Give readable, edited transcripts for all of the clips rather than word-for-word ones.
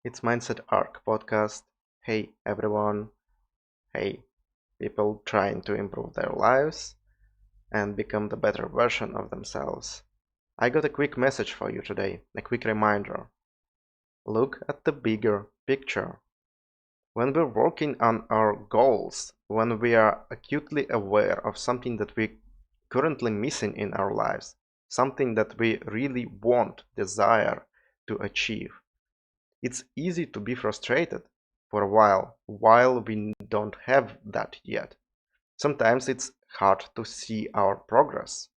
It's Mindset Arc podcast. Hey everyone, hey people trying to improve their lives and become the better version of themselves. I got a quick message for you today, a quick reminder. Look at the bigger picture. When we're working on our goals, when we are acutely aware of something that we're currently missing in our lives, something that we really want, desire to achieve, it's easy to be frustrated for a while we don't have that yet. Sometimes it's hard to see our progress.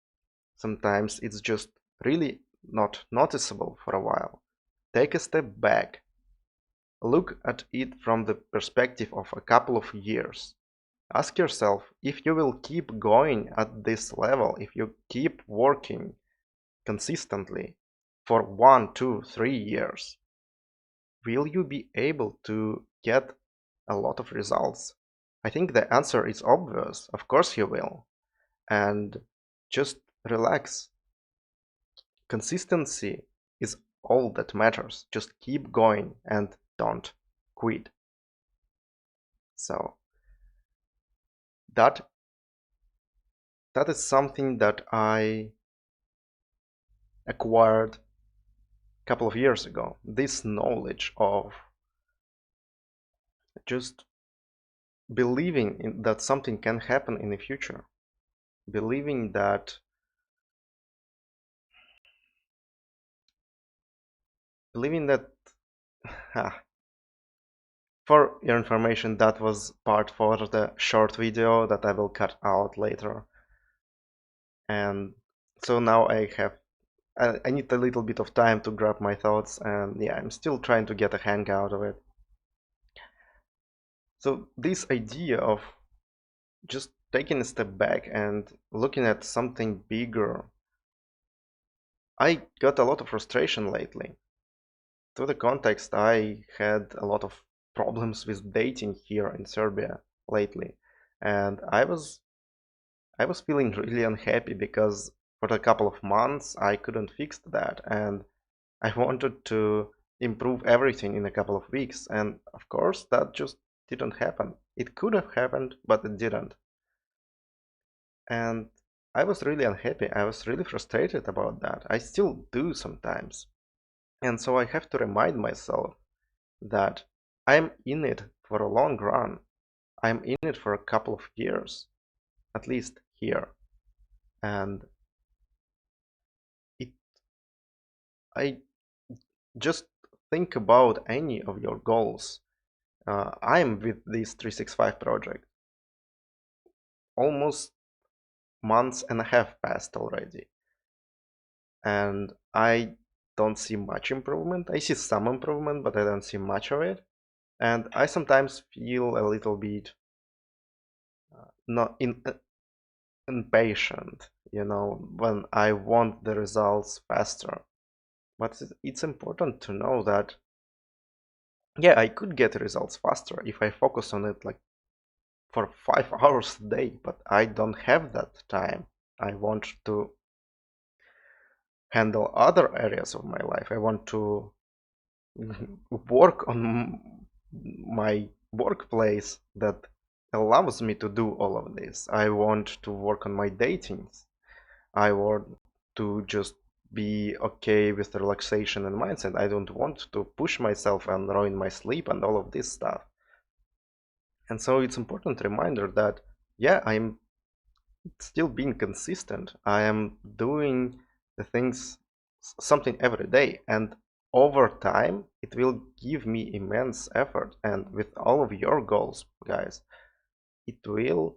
Sometimes it's just really not noticeable for a while. Take a step back. Look at it from the perspective of a couple of years. Ask yourself if you will keep going at this level, if you keep working consistently for 1, 2, 3 years. Will you be able to get a lot of results? I think the answer is obvious. Of course you will. And just relax. Consistency is all that matters. Just keep going and don't quit. So that is something that I acquired a couple of years ago. This knowledge of just believing that something can happen in the future. Believing that for your information, that was part for the short video that I will cut out later. And so now I need a little bit of time to grab my thoughts, and yeah, I'm still trying to get a hang out of it. So this idea of just taking a step back and looking at something bigger, I got a lot of frustration lately. To the context, I had a lot of problems with dating here in Serbia lately, and I was feeling really unhappy because for a couple of months I couldn't fix that, and I wanted to improve everything in a couple of weeks, and of course that just didn't happen. It could have happened, but it didn't. And I was really unhappy. I was really frustrated about that. I still do sometimes. And so I have to remind myself that I'm in it for a long run. I'm in it for a couple of years, at least here. And it I just think about any of your goals. I'm with this 365 project. Almost months and a half passed already. And I don't see much improvement. I see some improvement, but I don't see much of it. And I sometimes feel a little bit not impatient, when I want the results faster. But it's important to know that, yeah, I could get results faster if I focus on it like for 5 hours a day, but I don't have that time. I want to handle other areas of my life. I want to work on my workplace that allows me to do all of this. I want to work on my datings. I want to just be okay with relaxation and mindset. I don't want to push myself and ruin my sleep and all of this stuff. And so it's important reminder that, yeah, I'm still being consistent. I am doing the things, something every day, and over time it will give me immense effort. And with all of your goals, guys, it will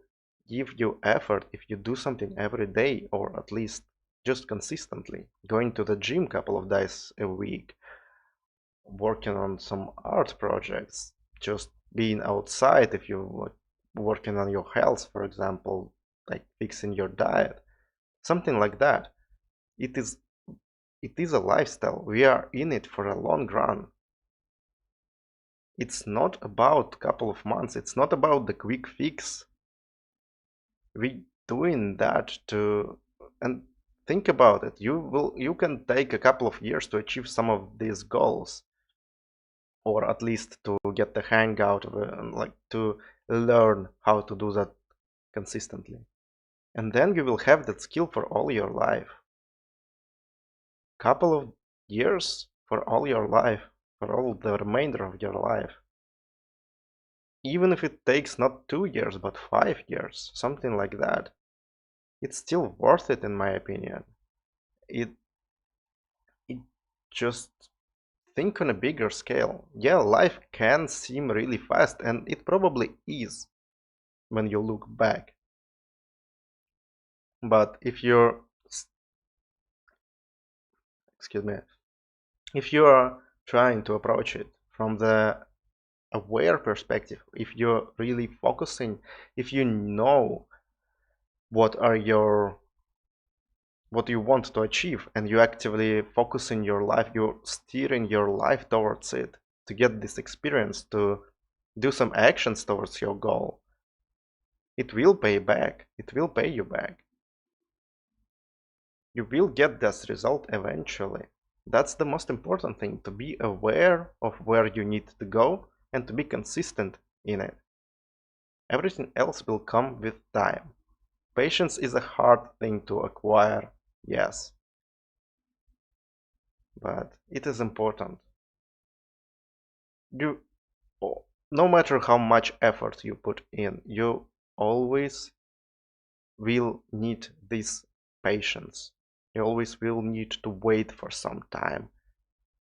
give you effort if you do something every day, or at least just consistently going to the gym a couple of days a week, working on some art projects, just being outside. If you're working on your health, for example, like fixing your diet, something like that. It is it is a lifestyle. We are in it for a long run. It's not about a couple of months. It's not about the quick fix. We doing that to, and think about it. You can take a couple of years to achieve some of these goals. or at least to get the hang out of it, and like to learn how to do that consistently. And then you will have that skill for all your life. Couple of years for all your life, for all the remainder of your life. Even if it takes not 2 years but 5 years, something like that, it's still worth it in my opinion. It just think on a bigger scale. Yeah, life can seem really fast, and it probably is when you look back. But if you're, excuse me, if you are trying to approach it from the aware perspective, if you're really focusing, if you know what are your what you want to achieve and you actively focusing your life, you're steering your life towards it to get this experience, to do some actions towards your goal, it will pay back. It will pay you back. You will get this result eventually. That's the most important thing, to be aware of where you need to go and to be consistent in it. Everything else will come with time. Patience is a hard thing to acquire, yes, but it is important. You, no matter how much effort you put in, you always will need this patience. You always will need to wait for some time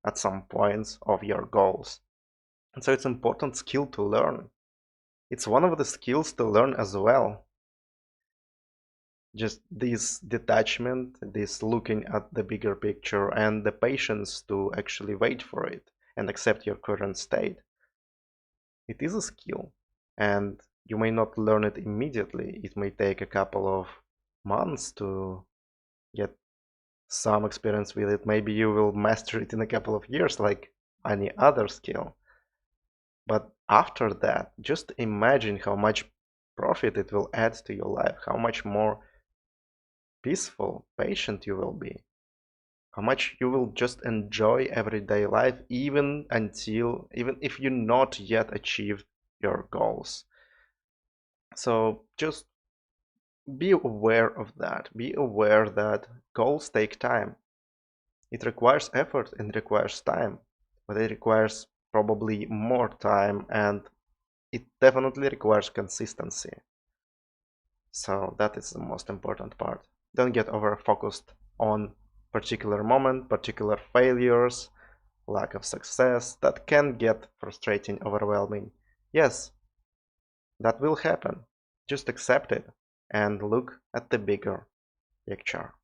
at some points of your goals. And so it's an important skill to learn. It's one of the skills to learn as well. Just this detachment, this looking at the bigger picture, and the patience to actually wait for it and accept your current state. It is a skill, and you may not learn it immediately. It may take a couple of months to get some experience with it. Maybe you will master it in a couple of years like any other skill. But after that, just imagine how much profit it will add to your life, how much more peaceful, patient you will be, how much you will just enjoy everyday life, even if you not yet achieved your goals. So just be aware of that. Be aware that goals take time. It requires effort and requires time, but it requires probably more time, and it definitely requires consistency. So that is the most important part. Don't get over focused on particular moment, particular failures, lack of success. That can get frustrating, overwhelming. Yes, that will happen. Just accept it and look at the bigger picture.